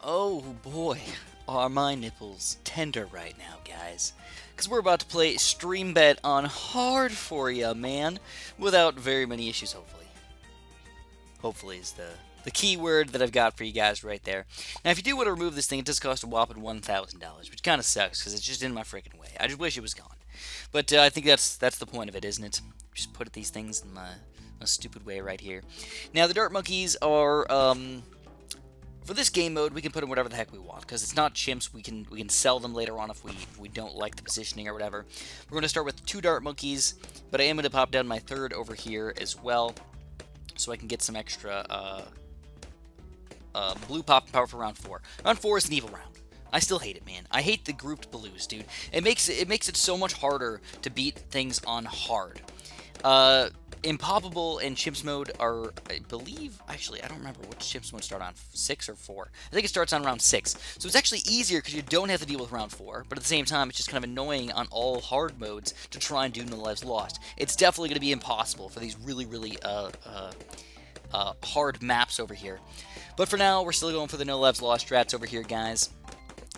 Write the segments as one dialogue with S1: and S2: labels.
S1: Oh boy, are my nipples tender right now, guys. Because we're about to play Streambed on hard for ya, man. Without very many issues, hopefully. Hopefully is the key word that I've got for you guys right there. Now, if you do want to remove this thing, it does cost a whopping $1,000, which kind of sucks because it's just in my freaking way. I just wish it was gone. But I think that's the point of it, isn't it? Just put these things in my stupid way right here. Now, the dart monkeys are for this game mode, we can put them whatever the heck we want, because it's not chimps. We can sell them later on if we don't like the positioning or whatever. We're going to start with 2 dart monkeys, but I am going to pop down my 3rd over here as well, so I can get some extra blue pop power for round 4. Round 4 is an evil round. I still hate it, man. I hate the grouped blues, dude. It makes it so much harder to beat things on hard. Impoppable and Chimps mode are, I believe, actually, I don't remember which Chimps mode start on, 6 or 4. I think it starts on round 6. So it's actually easier because you don't have to deal with round 4, but at the same time, it's just kind of annoying on all hard modes to try and do no lives lost. It's definitely going to be impossible for these really, really hard maps over here. But for now, we're still going for the no lives lost strats over here, guys.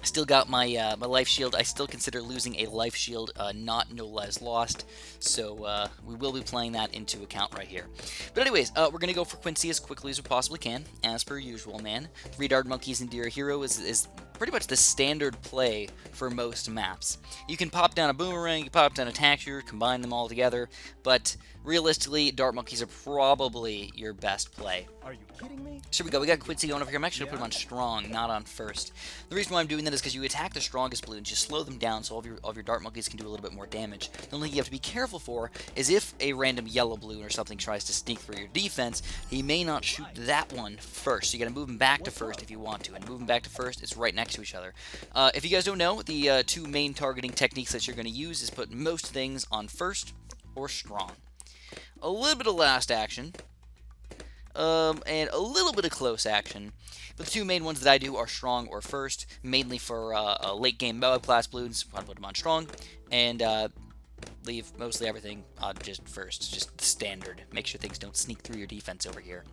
S1: Still got my my life shield. I still consider losing a life shield not no lives lost, so we will be playing that into account right here. But anyways, we're gonna go for Quincy as quickly as we possibly can, as per usual, man. 3 dart monkeys and Deer Hero is pretty much the standard play for most maps. You can pop down a boomerang, you can pop down a taxure, combine them all together, but realistically, dart monkeys are probably your best play.
S2: Are you kidding me?
S1: So here we go. We got Quincy going over here. I'm actually going to put him on strong, not on first. The reason why I'm doing that is because you attack the strongest balloons, you slow them down so all of your dart monkeys can do a little bit more damage. The only thing you have to be careful for is if a random yellow balloon or something tries to sneak through your defense, he may not shoot that one first. So you got to move him back to first if you want to. And move him back to first, it's right next to each other. If you guys don't know, the 2 main targeting techniques that you're going to use is put most things on first or strong. A little bit of last action. And a little bit of close action. But the 2 main ones that I do are strong or first, mainly for late game Moab class balloons. I'll put them on strong, and leave mostly everything on just first, just standard. Make sure things don't sneak through your defense over here.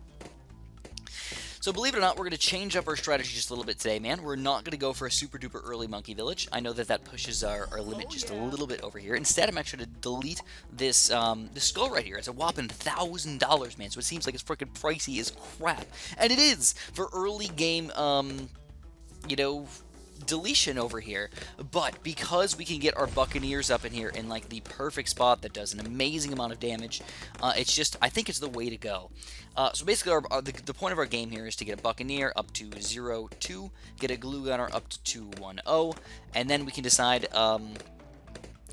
S1: So believe it or not, we're going to change up our strategy just a little bit today, man. We're not going to go for a super duper early monkey village. I know that that pushes our limit just a little bit over here. Instead, I'm actually going to delete this this skull right here. It's a whopping $1,000, man. So it seems like it's freaking pricey as crap. And it is for early game, you know, deletion over here, but because we can get our Buccaneers up in here in like the perfect spot that does an amazing amount of damage, it's just, I think it's the way to go. So basically the point of our game here is to get a Buccaneer up to 0-2, get a Glue Gunner up to 2-1-0, and then we can decide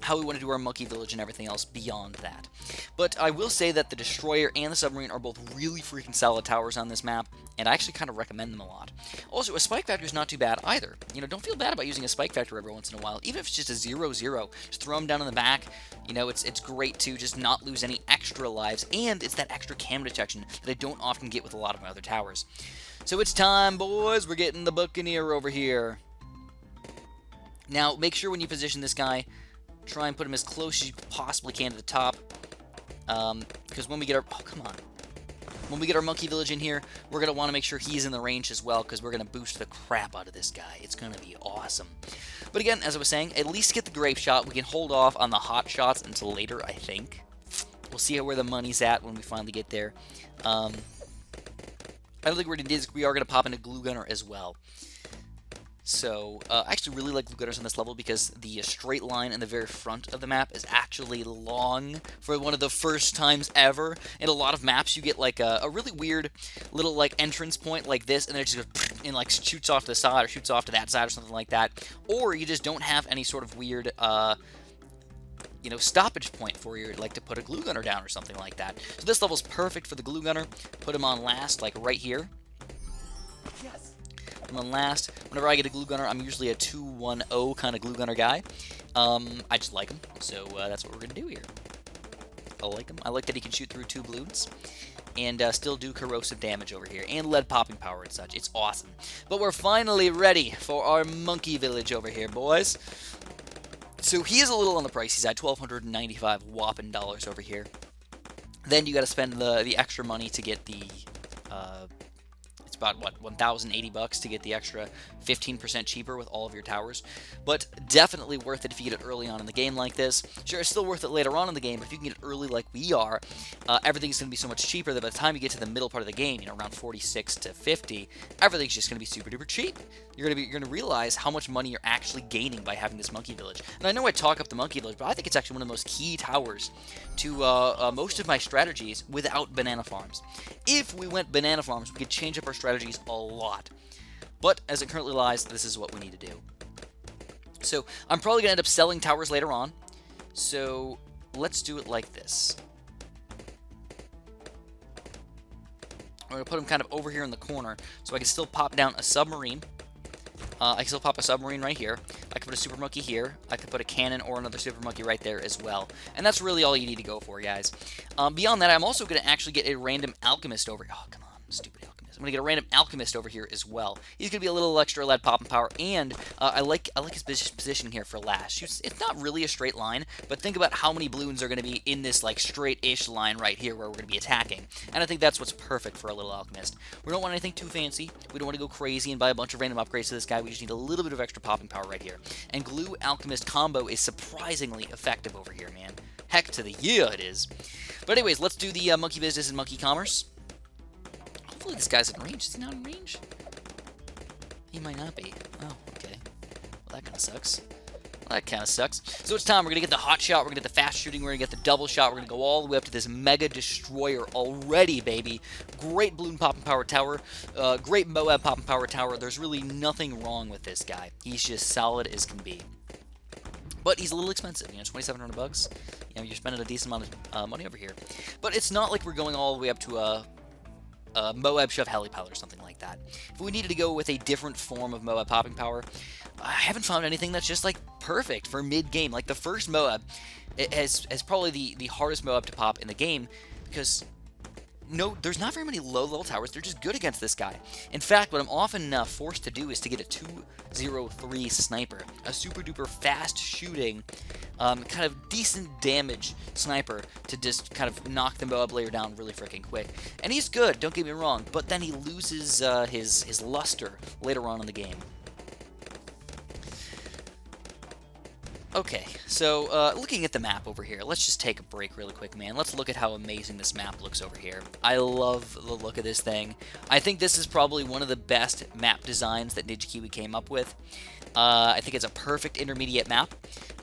S1: how we want to do our monkey village and everything else beyond that. But I will say that the Destroyer and the Submarine are both really freaking solid towers on this map, and I actually kind of recommend them a lot. Also, a Spike Factor is not too bad either. You know, don't feel bad about using a Spike Factor every once in a while, even if it's just a 0-0. Just throw them down in the back. You know, it's great to just not lose any extra lives, and it's that extra cam detection that I don't often get with a lot of my other towers. So it's time, boys. We're getting the Buccaneer over here. Now, make sure when you position this guy, try and put him as close as you possibly can to the top. Because when we get our... Oh, come on. When we get our monkey village in here, we're going to want to make sure he's in the range as well, because we're going to boost the crap out of this guy. It's going to be awesome. But again, as I was saying, at least get the grape shot. We can hold off on the hot shots until later, I think. We'll see where the money's at when we finally get there. I don't think we are going to pop into Glue Gunner as well. So, I actually really like Glue Gunners on this level because the straight line in the very front of the map is actually long for one of the first times ever. In a lot of maps, you get like a really weird little like entrance point like this, and then it just goes and like shoots off to the side or shoots off to that side or something like that. Or you just don't have any sort of weird, you know, stoppage point for your, like to put a Glue Gunner down or something like that. So this level's perfect for the Glue Gunner. Put him on last, like right here.
S2: Yes.
S1: And then last, whenever I get a Glue Gunner, I'm usually a 2-1-0 kind of Glue Gunner guy. I just like him, so that's what we're going to do here. I like him. I like that he can shoot through 2 balloons and still do corrosive damage over here, and lead popping power and such. It's awesome. But we're finally ready for our monkey village over here, boys. So he is a little on the pricey side, $1,295 whopping dollars over here. Then you got to spend the extra money to get the... about, what, 1,080 bucks to get the extra 15% cheaper with all of your towers. But definitely worth it if you get it early on in the game like this. Sure, it's still worth it later on in the game, but if you can get it early like we are, everything's going to be so much cheaper that by the time you get to the middle part of the game, you know, around 46 to 50, everything's just going to be super duper cheap. You're going to realize how much money you're actually gaining by having this monkey village. And I know I talk up the monkey village, but I think it's actually one of the most key towers to most of my strategies without banana farms. If we went banana farms, we could change up our strategies a lot. But as it currently lies, this is what we need to do. So I'm probably going to end up selling towers later on. So let's do it like this. I'm going to put them kind of over here in the corner so I can still pop down a submarine. I can still pop a submarine right here. I could put a super monkey here. I could put a cannon or another super monkey right there as well. And that's really all you need to go for, guys. Beyond that, I'm also going to actually get a random alchemist over here. Oh, come on, stupid alchemist. I'm going to get a random alchemist over here as well. He's going to be a little extra lead popping power, and I like his position here for last. It's not really a straight line, but think about how many balloons are going to be in this like straight-ish line right here where we're going to be attacking. And I think that's what's perfect for a little alchemist. We don't want anything too fancy. We don't want to go crazy and buy a bunch of random upgrades to this guy. We just need a little bit of extra popping power right here. And glue alchemist combo is surprisingly effective over here, man. Heck to the yeah, it is. But anyways, let's do the monkey business and monkey commerce. Hopefully this guy's in range. Is he not in range? He might not be. Oh, okay. Well, that kind of sucks. Well, that kind of sucks. So it's time. We're going to get the hot shot. We're going to get the fast shooting. We're going to get the double shot. We're going to go all the way up to this mega destroyer already, baby. Great balloon popping power tower. Great Moab popping power tower. There's really nothing wrong with this guy. He's just solid as can be. But he's a little expensive, you know, 2,700 bucks. You know, you're spending a decent amount of money over here. But it's not like we're going all the way up to a Moab Shove Helipal or something like that. If we needed to go with a different form of Moab popping power, I haven't found anything that's just like perfect for mid-game. Like the first Moab has probably the hardest Moab to pop in the game because there's not very many low-level towers. They're just good against this guy. In fact, what I'm often forced to do is to get a 203 sniper, a super-duper fast-shooting, kind of decent damage sniper to just kind of knock the Moab layer down really freaking quick. And he's good, don't get me wrong, but then he loses his luster later on in the game. Okay, so looking at the map over here, let's just take a break really quick, man. Let's look at how amazing this map looks over here. I love the look of this thing. I think this is probably one of the best map designs that Ninja Kiwi came up with. I think it's a perfect intermediate map.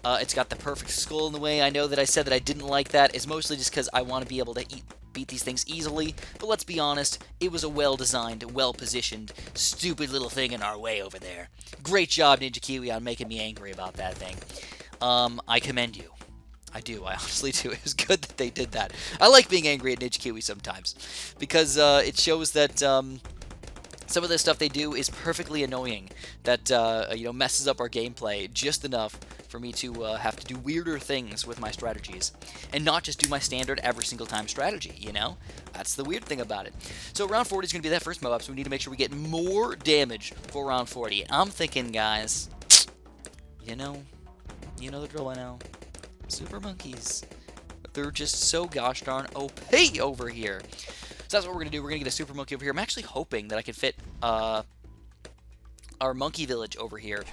S1: It's got the perfect skull in the way. I know that I said that I didn't like that. It's mostly just because I want to be able to beat these things easily, but let's be honest, it was a well-designed, well-positioned, stupid little thing in our way over there. Great job, Ninja Kiwi, on making me angry about that thing. I commend you. I do. I honestly do. It was good that they did that. I like being angry at Ninja Kiwi sometimes, because it shows that some of the stuff they do is perfectly annoying, that you know, messes up our gameplay just enough for me to have to do weirder things with my strategies, and not just do my standard every single time strategy, you know? That's the weird thing about it. So round 40 is going to be that first Moab, so we need to make sure we get more damage for round 40. I'm thinking, guys, you know the drill by now. Super monkeys. They're just so gosh darn OP over here. So that's what we're going to do. We're going to get a super monkey over here. I'm actually hoping that I can fit our monkey village over here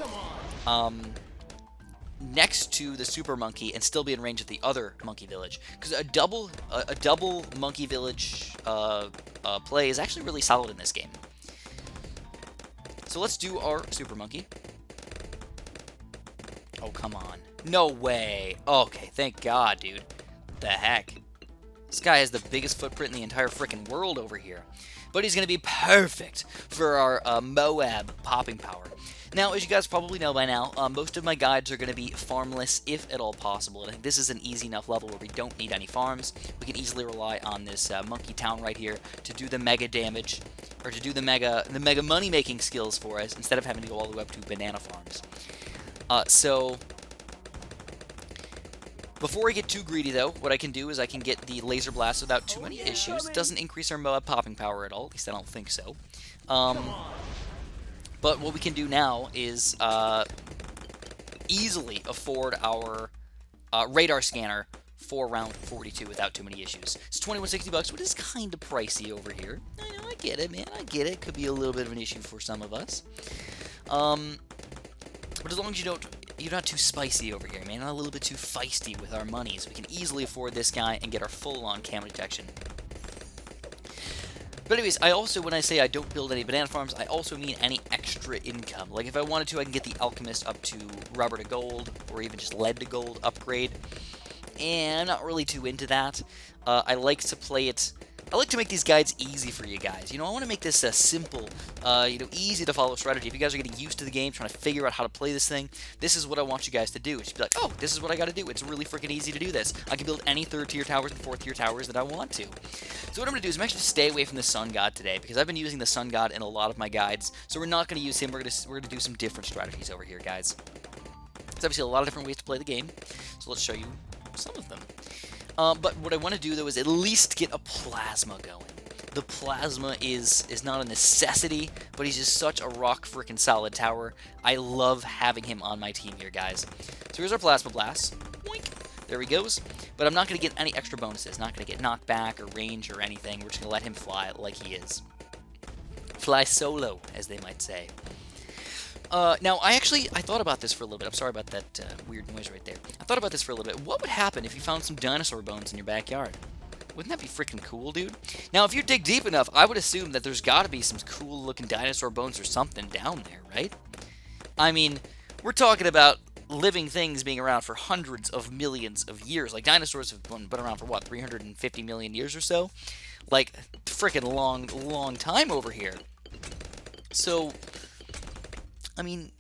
S1: next to the super monkey and still be in range of the other monkey village. Because a double monkey village play is actually really solid in this game. So let's do our super monkey. Oh, come on. No way. Okay, thank God, dude. What the heck? This guy has the biggest footprint in the entire frickin' world over here. But he's going to be perfect for our Moab popping power. Now, as you guys probably know by now, most of my guides are going to be farmless, if at all possible. And I think this is an easy enough level where we don't need any farms. We can easily rely on this monkey town right here to do the mega damage, or to do the mega money-making skills for us, instead of having to go all the way up to banana farms. So, before I get too greedy, though, what I can do is I can get the laser blast without too many issues. It doesn't increase our Moab popping power at all. At least I don't think so. But what we can do now is easily afford our radar scanner for round 42 without too many issues. It's $21.60, which is kind of pricey over here. I know, I get it, man. I get it. Could be a little bit of an issue for some of us. But as long as you're not too spicy over here, man. Not a little bit too feisty with our money, so we can easily afford this guy and get our full-on camo detection. But anyways, I also, when I say I don't build any banana farms, I also mean any extra income. Like, if I wanted to, I can get the Alchemist up to rubber to gold, or even just lead to gold upgrade. And I'm not really too into that. I like to play it... I like to make these guides easy for you guys. You know, I want to make this a simple, easy to follow strategy. If you guys are getting used to the game, trying to figure out how to play this thing, this is what I want you guys to do. Just be like, oh, this is what I got to do. It's really freaking easy to do this. I can build any 3rd tier towers and 4th tier towers that I want to. So what I'm going to do is I'm actually going to stay away from the Sun God today, because I've been using the Sun God in a lot of my guides. So we're not going to use him. We're going to do some different strategies over here, guys. There's obviously a lot of different ways to play the game. So let's show you some of them. But what I want to do, though, is at least get a Plasma going. The Plasma is not a necessity, but he's just such a rock freaking solid tower. I love having him on my team here, guys. So here's our Plasma Blast. Boink. There he goes. But I'm not going to get any extra bonuses. Not going to get knockback or range or anything. We're just going to let him fly like he is. Fly solo, as they might say. Now, I thought about this for a little bit. I'm sorry about that weird noise right there. I thought about this for a little bit. What would happen if you found some dinosaur bones in your backyard? Wouldn't that be freaking cool, dude? Now, if you dig deep enough, I would assume that there's got to be some cool-looking dinosaur bones or something down there, right? I mean, we're talking about living things being around for hundreds of millions of years. Like, dinosaurs have been around for, what, 350 million years or so? Like, freaking long time over here. So, I mean,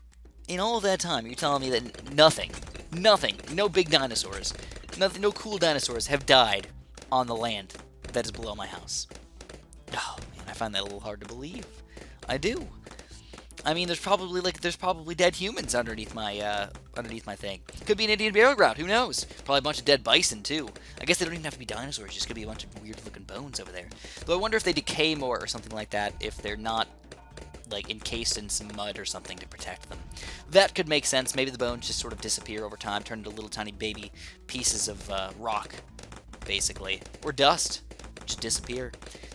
S1: in all of that time, you're telling me that nothing, no big dinosaurs, no cool dinosaurs have died on the land that is below my house. Oh, man, I find that a little hard to believe. I do. I mean, there's probably dead humans underneath my thing. Could be an Indian burial ground. Who knows? Probably a bunch of dead bison too. I guess they don't even have to be dinosaurs. Just could be a bunch of weird-looking bones over there. Though I wonder if they decay more or something like that if they're not like encased in some mud or something to protect them. That could make sense. Maybe the bones just sort of disappear over time, turn into little tiny baby pieces of rock, basically, or dust, just disappear.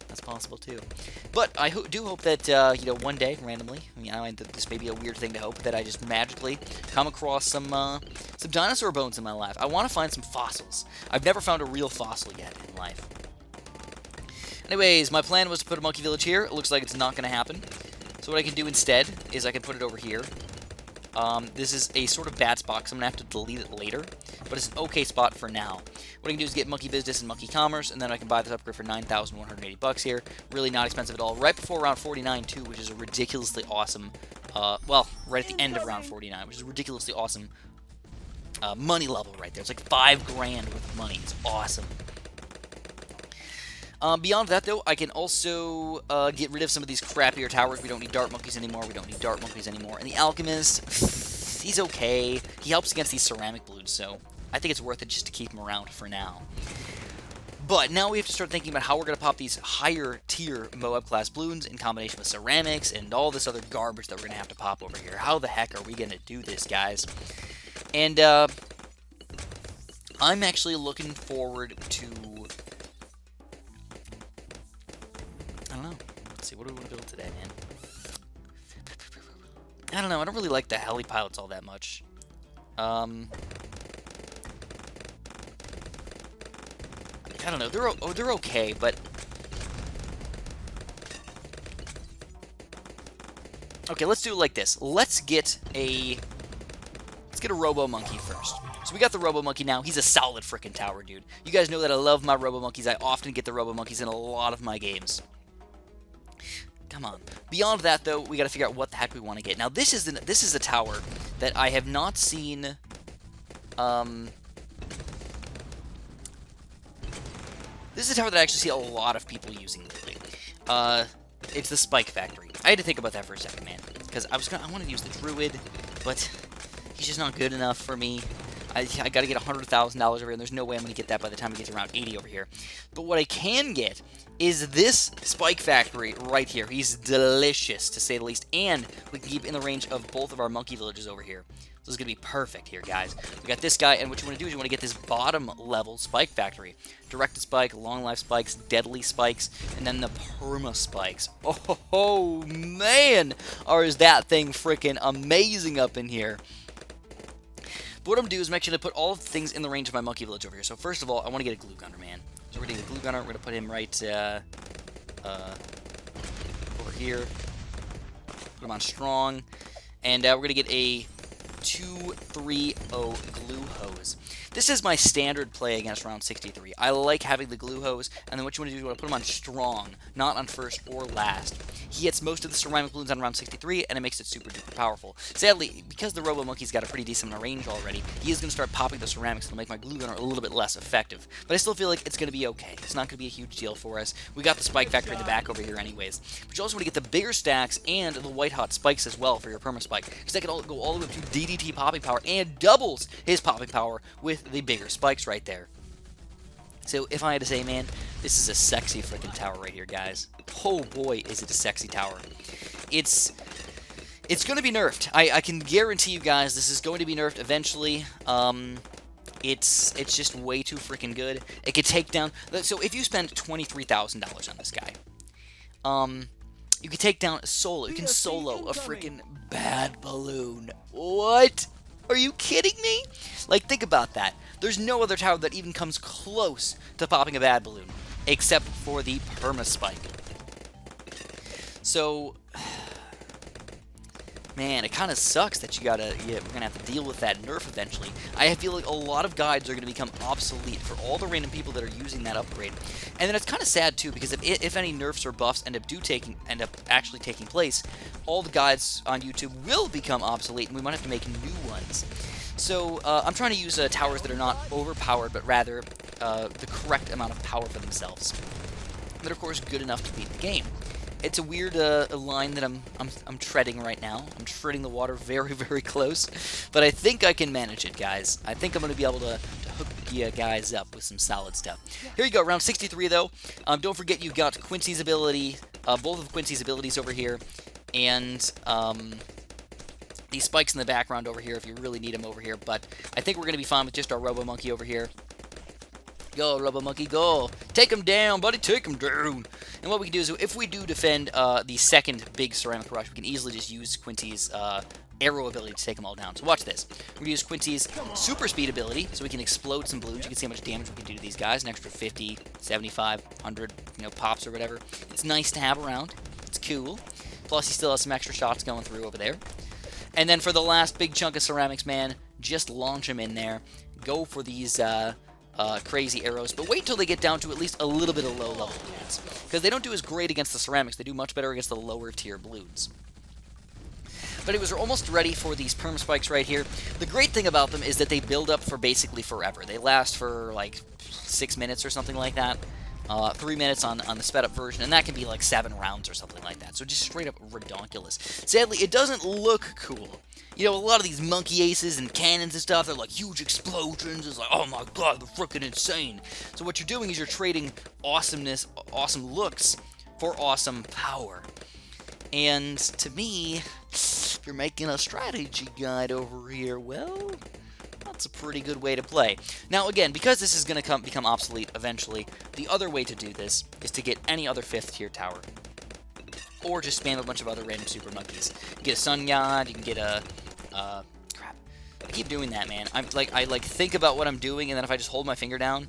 S1: That's possible too. But I do hope that one day, randomly, this may be a weird thing to hope, that I just magically come across some dinosaur bones in my life. I want to find some fossils. I've never found a real fossil yet in life. Anyways, my plan was to put a monkey village here. It looks like it's not going to happen. So what I can do instead is I can put it over here. This is a sort of bad spot because I'm going to have to delete it later, but it's an okay spot for now. What I can do is get Monkey Business and Monkey Commerce, and then I can buy this upgrade for 9,180 bucks here. Really not expensive at all. Right before round 49 too, which is a ridiculously awesome, well, right at the end of round 49, which is a ridiculously awesome money level right there. It's like 5 grand worth of money. It's awesome. Beyond that, though, I can also get rid of some of these crappier towers. We don't need dart monkeys anymore. And the Alchemist, he's okay. He helps against these ceramic balloons, so I think it's worth it just to keep him around for now. But now we have to start thinking about how we're going to pop these higher tier Moab class balloons in combination with ceramics and all this other garbage that we're going to have to pop over here. How the heck are we going to do this, guys? And I'm actually looking forward to... I don't know. Let's see, what do we want to build today, man? I don't know. I don't really like the heli pilots all that much. I don't know. They're okay, but okay. Let's do it like this. Let's get a Robo Monkey first. So we got the Robo Monkey now. He's a solid freaking tower, dude. You guys know that I love my Robo Monkeys. I often get the Robo Monkeys in a lot of my games. Come on. Beyond that, though, we got to figure out what the heck we want to get. Now, this is a tower that I have not seen. This is a tower that I actually see a lot of people using lately. It's the Spike Factory. I had to think about that for a second, man, because I wanted to use the Druid, but he's just not good enough for me. I got to get $100,000 over here, and there's no way I'm going to get that by the time it gets around 80 over here. But what I can get is this Spike Factory right here. He's delicious, to say the least, and we can keep in the range of both of our monkey villages over here. So this is going to be perfect here, guys. We got this guy, and what you want to do is you want to get this bottom level Spike Factory. Directed Spike, Long Life Spikes, Deadly Spikes, and then the Perma Spikes. Oh, man! Or is that thing freaking amazing up in here? But what I'm going to do is I'm actually going to put all of the things in the range of my monkey village over here. So first of all, I want to get a glue gunner, man. So we're going to get a glue gunner. We're going to put him right over here. Put him on strong. And we're going to get a 2-3-0 glue hose. This is my standard play against round 63. I like having the glue hose, and then what you want to do is you want to put him on strong, not on first or last. He hits most of the ceramic balloons on round 63, and it makes it super duper powerful. Sadly, because the Robo Monkey's got a pretty decent amount of range already, he is going to start popping the ceramics, and it'll make my glue gunner a little bit less effective. But I still feel like it's going to be okay. It's not going to be a huge deal for us. We got the Spike Factory in the back over here anyways. But you also want to get the bigger stacks and the white hot spikes as well for your Perma Spike, because that can all go all the way up to DDT popping power and doubles his popping power with the bigger spikes right there. So if I had to say, man, this is a sexy freaking tower right here, guys. Oh boy, is it a sexy tower. It's going to be nerfed. I can guarantee you guys this is going to be nerfed eventually. It's just way too freaking good. It could take down... So if you spend $23,000 on this guy, you can take down a solo. You can solo a freaking bad balloon. What? Are you kidding me? Like, think about that. There's no other tower that even comes close to popping a bad balloon, except for the Perma Spike. So, man, it kind of sucks that we're gonna have to deal with that nerf eventually. I feel like a lot of guides are gonna become obsolete for all the random people that are using that upgrade. And then it's kind of sad too, because if any nerfs or buffs end up actually taking place, all the guides on YouTube will become obsolete, and we might have to make new ones. So I'm trying to use towers that are not overpowered, but rather the correct amount of power for themselves. That are, of course, good enough to beat the game. It's a weird line that I'm treading right now. I'm treading the water very, very close, but I think I can manage it, guys. I think I'm going to be able to hook you guys up with some solid stuff. Here you go, round 63, though. Don't forget you've got Quincy's ability, both of Quincy's abilities over here, and these spikes in the background over here if you really need them over here, but I think we're going to be fine with just our Robo Monkey over here. Go, Robo Monkey, go. Take him down, buddy, take him down. And what we can do is, if we do defend the second big ceramic rush, we can easily just use Quincy's arrow ability to take them all down. So watch this. We're going to use Quincy's super speed ability, so we can explode some balloons. You can see how much damage we can do to these guys. An extra 50, 75, 100, pops or whatever. It's nice to have around. It's cool. Plus, he still has some extra shots going through over there. And then for the last big chunk of ceramics, man, just launch them in there. Go for these crazy arrows, but wait until they get down to at least a little bit of low-level balloons, because they don't do as great against the ceramics. They do much better against the lower-tier balloons. But anyways, we're almost ready for these Perma Spikes right here. The great thing about them is that they build up for basically forever. They last for like 6 minutes or something like that. 3 minutes on the sped-up version, and that can be like 7 rounds or something like that. So just straight up redonkulous. Sadly, it doesn't look cool. A lot of these monkey aces and cannons and stuff, they're like huge explosions. It's like, oh my god, they're freaking insane. So what you're doing is you're trading awesomeness, awesome looks for awesome power. And to me, you're making a strategy guide over here. Well, that's a pretty good way to play. Now, again, because this is going to become obsolete eventually, the other way to do this is to get any other 5th tier tower. Or just spam a bunch of other random super monkeys. You can get a sun god, you can get a... crap. I keep doing that, man. I think about what I'm doing, and then if I just hold my finger down,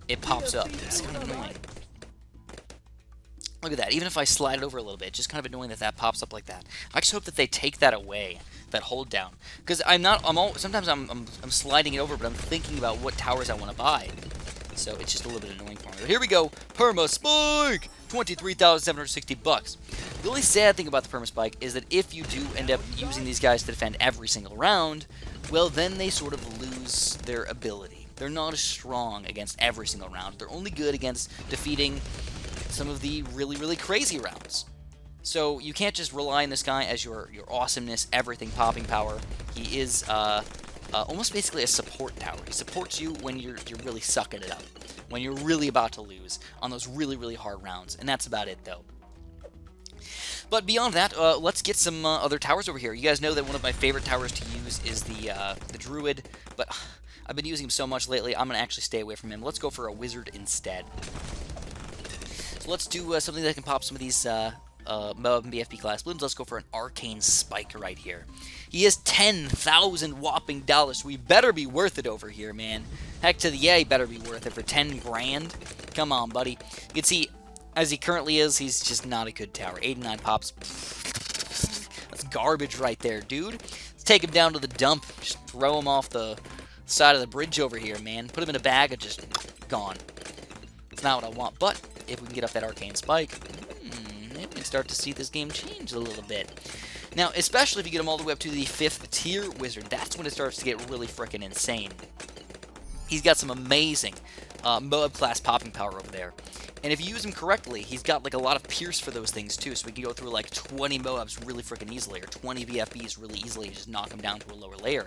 S1: it pops up. It's kind of annoying. Look at that. Even if I slide it over a little bit, it's just kind of annoying that pops up like that. I just hope that they take that away, that hold down. Because sometimes I'm sliding it over, but I'm thinking about what towers I want to buy. So it's just a little bit annoying for me. But here we go. Perma Spike! $23,760. The only sad thing about the Perma Spike is that if you do end up using these guys to defend every single round, well, then they sort of lose their ability. They're not as strong against every single round. They're only good against defeating some of the really, really crazy rounds. So you can't just rely on this guy as your awesomeness, everything popping power. He is almost basically a support tower. He supports you when you're really sucking it up, when you're really about to lose on those really, really hard rounds. And that's about it, though. But beyond that, let's get some other towers over here. You guys know that one of my favorite towers to use is the Druid, but I've been using him so much lately, I'm going to actually stay away from him. Let's go for a Wizard instead. So let's do something that can pop some of these Moab and BFB class balloons. Let's go for an Arcane Spike right here. He has 10,000 whopping dollars, so we better be worth it over here, man. Heck to the yeah, he better be worth it for 10 grand. Come on, buddy. You can see, as he currently is, he's just not a good tower. 89 pops. That's garbage right there, dude. Let's take him down to the dump. Just throw him off the side of the bridge over here, man. Put him in a bag and just gone. It's not what I want, but if we can get up that Arcane Spike, maybe we can start to see this game change a little bit. Now, especially if you get him all the way up to the 5th tier Wizard, that's when it starts to get really freaking insane. He's got some amazing Moab class popping power over there. And if you use him correctly, he's got like a lot of Pierce for those things too, so we can go through like 20 Moabs really freaking easily, or 20 VFBs really easily, just knock them down to a lower layer.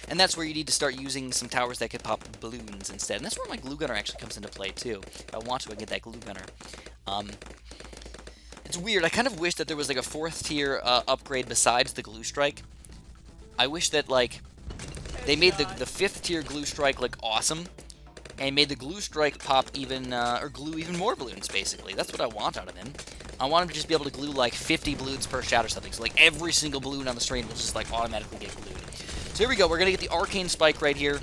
S1: And that's where you need to start using some towers that could pop balloons instead. And that's where my Glue Gunner actually comes into play too. If I want to, I can get that Glue Gunner. It's weird, I kind of wish that there was like a 4th tier upgrade besides the Glue Strike. I wish that like they made the 5th tier Glue Strike like awesome, and made the Glue Strike pop even, or glue even more balloons, basically. That's what I want out of him. I want him to just be able to glue, like, 50 balloons per shot or something. So, like, every single balloon on the stream will just, like, automatically get glued. So, here we go. We're going to get the Arcane Spike right here.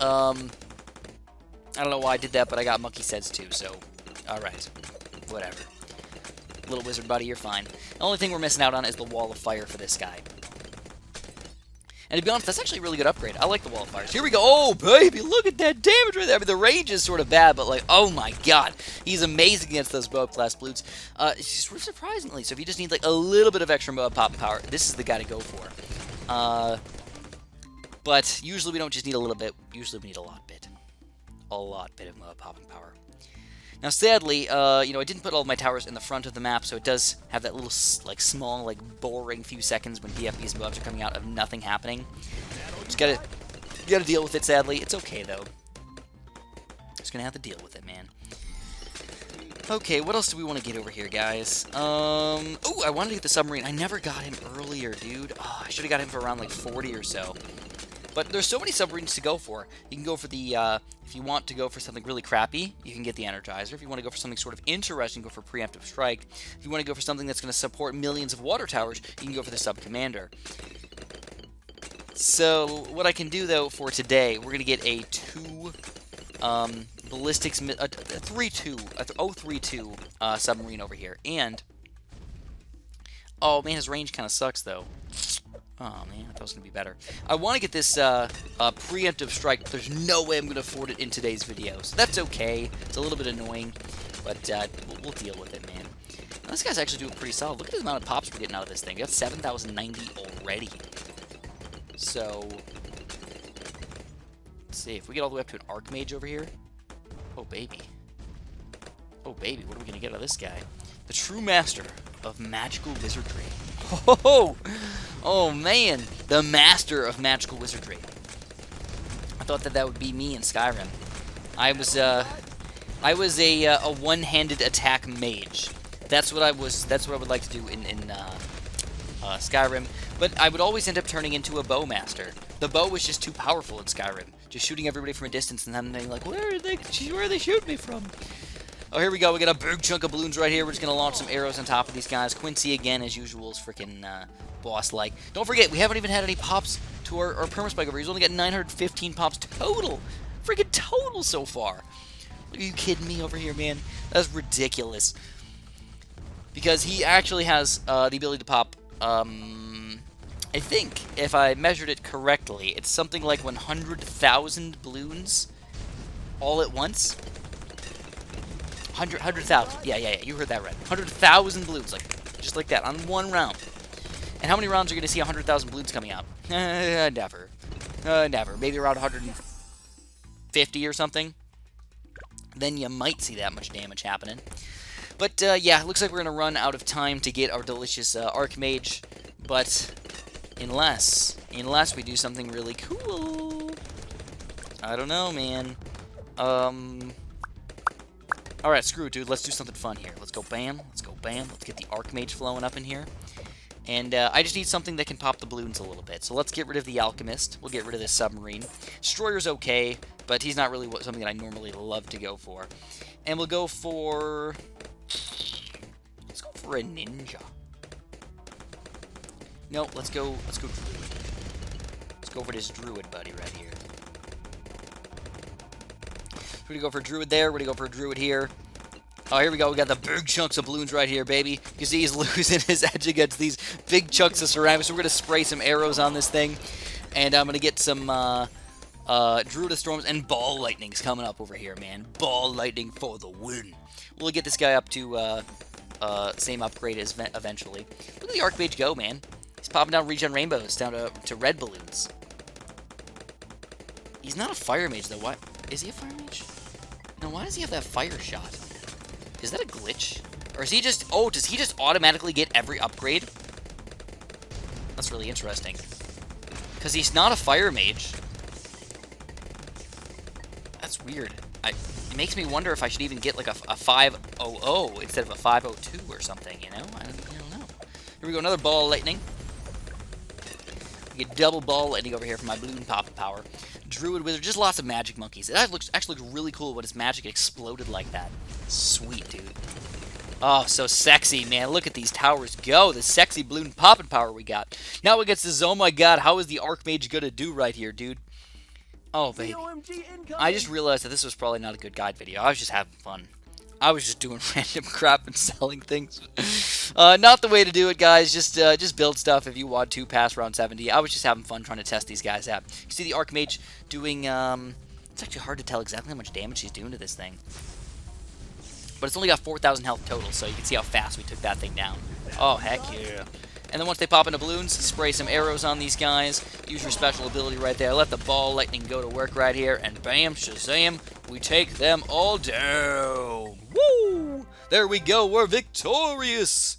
S1: I don't know why I did that, but I got Monkey Seds, too, so, alright. Whatever. Little Wizard buddy, you're fine. The only thing we're missing out on is the Wall of Fire for this guy. And to be honest, that's actually a really good upgrade. I like the Wall of Fires. Here we go. Oh, baby, look at that damage right there. I mean, the range is sort of bad, but, like, oh, my God. He's amazing against those Moab-class Bloons. It's just surprisingly. So if you just need, like, a little bit of extra Moab popping power, this is the guy to go for. But usually we don't just need a little bit. Usually we need a lot bit. A lot bit of Moab popping power. Now, sadly, I didn't put all of my towers in the front of the map, so it does have that little, like, small, like, boring few seconds when BFBs and Moabs are coming out of nothing happening. Just gotta deal with it, sadly. It's okay, though. Just gonna have to deal with it, man. Okay, what else do we want to get over here, guys? Oh, I wanted to get the submarine. I never got him earlier, dude. Oh, I should have got him for around, like, 40 or so. But there's so many submarines to go for. You can go for the, if you want to go for something really crappy, you can get the Energizer. If you want to go for something sort of interesting, go for Preemptive Strike. If you want to go for something that's going to support millions of water towers, you can go for the Sub Commander. So, what I can do, though, for today, we're going to get a 2 ballistics, a 032 submarine over here. And, oh, man, his range kind of sucks, though. Oh, man, I thought it was going to be better. I want to get this preemptive strike, but there's no way I'm going to afford it in today's video. So that's okay. It's a little bit annoying, but we'll deal with it, man. Now, this guy's actually doing pretty solid. Look at the amount of pops we're getting out of this thing. We got 7,090 already. So, let's see. If we get all the way up to an Archmage over here. Oh, baby. Oh, baby. What are we going to get out of this guy? The true master of magical wizardry. Oh, oh man, the master of magical wizardry. I thought that would be me in Skyrim. I was a one-handed attack mage. That's what I was. That's what I would like to do in Skyrim. But I would always end up turning into a bowmaster. The bow was just too powerful in Skyrim. Just shooting everybody from a distance and then being like, where are they shooting me from? Oh, here we go. We got a big chunk of balloons right here. We're just going to launch some arrows on top of these guys. Quincy, again, as usual, is freaking boss-like. Don't forget, we haven't even had any pops to our Perma Spike over here. He's only got 915 pops total. Freaking total so far. Are you kidding me over here, man? That's ridiculous. Because he actually has the ability to pop, I think, if I measured it correctly, it's something like 100,000 balloons all at once. 100,000. Yeah, you heard that right. 100,000 balloons, like, just like that, on one round. And how many rounds are you going to see 100,000 balloons coming out? Never. Never. Maybe around 150 or something. Then you might see that much damage happening. But, yeah, looks like we're going to run out of time to get our delicious Archmage. But Unless we do something really cool. I don't know, man. Alright, screw it, dude. Let's do something fun here. Let's go bam. Let's go bam. Let's get the Archmage flowing up in here. And I just need something that can pop the balloons a little bit. So let's get rid of the Alchemist. We'll get rid of this Submarine. Destroyer's okay, but he's not really something that I normally love to go for. And we'll go for... Let's go for a Ninja. No, let's go Druid. Let's go for this Druid buddy right here. We're going to go for a Druid there. We're going to go for a Druid here. Oh, here we go. We got the big chunks of balloons right here, baby. You can see he's losing his edge against these big chunks of ceramics. So we're going to spray some arrows on this thing. And I'm going to get some Druid of Storms and Ball Lightnings coming up over here, man. Ball Lightning for the win. We'll get this guy up to same upgrade as eventually. Look at the Archmage go, man. He's popping down regen rainbows down to red balloons. He's not a fire mage, though. Why? Is he a fire mage? No, why does he have that fire shot? Is that a glitch? Or is he just... Oh, does he just automatically get every upgrade? That's really interesting. Because he's not a fire mage. That's weird. It makes me wonder if I should even get like a 500 instead of a 502 or something, you know? I don't know. Here we go, another Ball of Lightning. We get double Ball Lightning over here for my balloon popping power. Druid Wizard, just lots of magic monkeys. It actually looks really cool when his magic exploded like that. Sweet, dude. Oh, so sexy, man. Look at these towers go. The sexy balloon popping power we got. Now it gets this, oh my god, how is the Archmage gonna do right here, dude? Oh, baby. I just realized that this was probably not a good guide video. I was just having fun. I was just doing random crap and selling things. Not the way to do it, guys. Just build stuff if you want to pass round 70. I was just having fun trying to test these guys out. You see the Archmage doing... it's actually hard to tell exactly how much damage he's doing to this thing. But it's only got 4,000 health total, so you can see how fast we took that thing down. Oh, heck yeah. And then once they pop into balloons, spray some arrows on these guys. Use your special ability right there. Let the Ball Lightning go to work right here. And bam, shazam, we take them all down. Woo! There we go. We're victorious.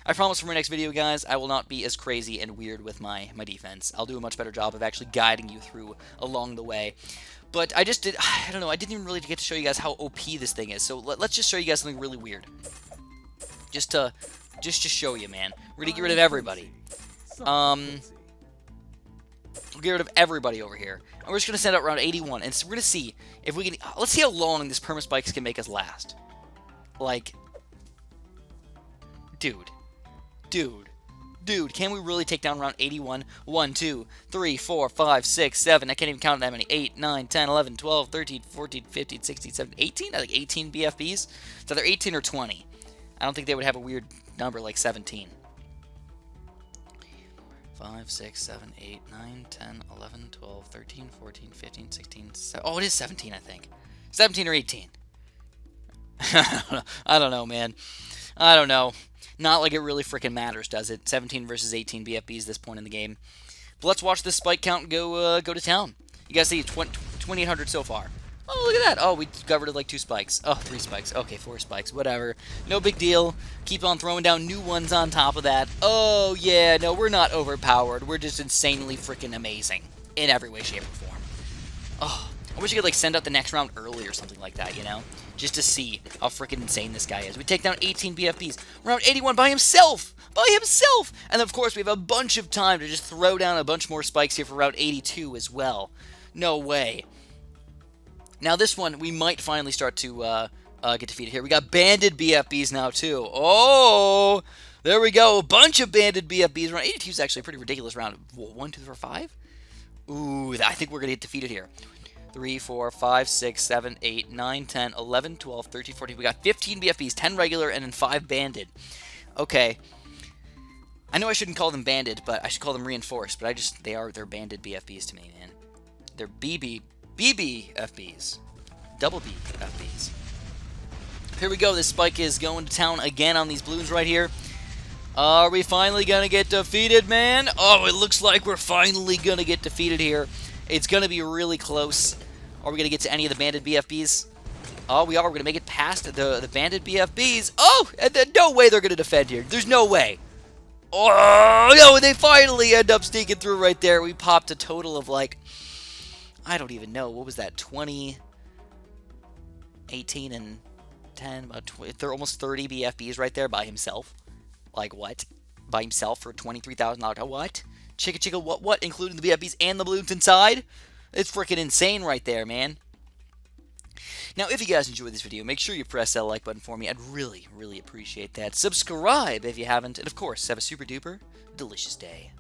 S1: I promise for my next video, guys, I will not be as crazy and weird with my defense. I'll do a much better job of actually guiding you through along the way. But I just did, I don't know, I didn't even really get to show you guys how OP this thing is. So let's just show you guys something really weird. Just to show you, man. We're gonna get rid of everybody. We'll get rid of everybody over here. And we're just gonna send out round 81. And so we're gonna see if we can, let's see how long this Perma Spikes can make us last. Like, dude, can we really take down round 81? 1, 2, 3, 4, 5, 6, 7. I can't even count that many. 8, 9, 10, 11, 12, 13, 14, 15, 16, 17, 18? I think 18 BFBs. So they're 18 or 20. I don't think they would have a weird number like 17. 5, 6, 7, 8, 9, 10, 11, 12, 13, 14, 15, 16, 17. Oh, it is 17, I think. 17 or 18. I don't know, man. I don't know. Not like it really freaking matters, does it? 17 versus 18 BFBs at this point in the game. But let's watch this spike count go to town. You guys see 2,800 so far. Oh, look at that. Oh, we got rid of like 2 spikes. Oh, 3 spikes. Okay, 4 spikes. Whatever. No big deal. Keep on throwing down new ones on top of that. Oh, yeah. No, we're not overpowered. We're just insanely freaking amazing. In every way, shape, or form. Oh, I wish I could like send out the next round early or something like that, you know? Just to see how freaking insane this guy is. We take down 18 BFBs. Round 81 by himself! By himself! And of course, we have a bunch of time to just throw down a bunch more spikes here for round 82 as well. No way. Now this one, we might finally start to get defeated here. We got banded BFBs now too. Oh! There we go. A bunch of banded BFBs. Round 82 is actually a pretty ridiculous round. 1, 2, 3, 5? Ooh, I think we're going to get defeated here. 3, 4, 5, 6, 7, 8, 9, 10, 11, 12, 13, 14. We got 15 BFBs, 10 regular, and then 5 banded. Okay. I know I shouldn't call them banded, but I should call them reinforced. But they're banded BFBs to me, man. They're BBFBs. Double BFBs. Here we go. This spike is going to town again on these balloons right here. Are we finally going to get defeated, man? Oh, it looks like we're finally going to get defeated here. It's going to be really close. Are we going to get to any of the banded BFBs? Oh, we are. We're going to make it past the banded BFBs. Oh, no way they're going to defend here. There's no way. Oh, no, they finally end up sneaking through right there. We popped a total of, like, I don't even know. What was that? 20, 18, and 10? About 20, they're almost 30 BFBs right there by himself. Like, what? By himself for $23,000? What? Chicka, what? Including the BFBs and the balloons inside? It's freaking insane right there, man. Now, if you guys enjoyed this video, make sure you press that like button for me. I'd really, really appreciate that. Subscribe if you haven't. And, of course, have a super duper delicious day.